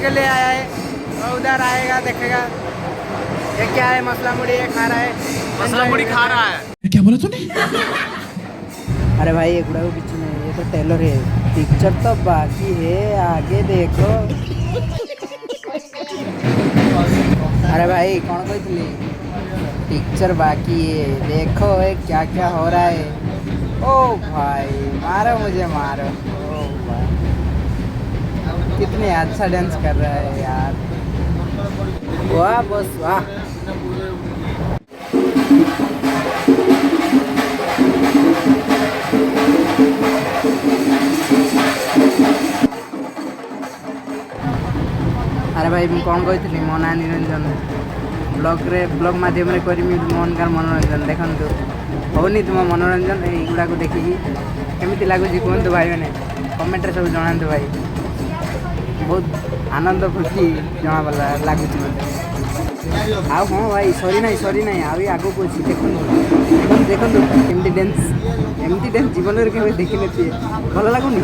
के लिए आया है, वो उधर आएगा देखेगा। ये क्या है, मसला मुड़ी ये खा रहा है, मसला मुड़ी खा रहा है। क्या बोला तूने? अरे भाई ये गुड़ा पीछे में, ये तो टेलर है, पिक्चर तो बाकी है, आगे देखो। अरे भाई कौन कहती पिक्चर बाकी है, देखो ये क्या क्या हो रहा है। ओ भाई मारो मुझे मारो। ओ भाई कितने अच्छा डांस कर रहा है यार, वाह बस वाह। अरे भाई मुझे कौन कही मना निरंजन ब्लग मध्यम करमी मनकार मनोरंजन देखु होनी तुम मनोरंजन युवा को देखिकी केमी लगुच कहतु भाई मैंने कमेंट सब जनातु भाई। बहुत आनंद फुर्ती जना पड़ा लगुच मत। हाँ भाई सरी ना आगे आगू अच्छी देखो देखो केमती डांस एमती डांस जीवन में देखी भल लगुनि।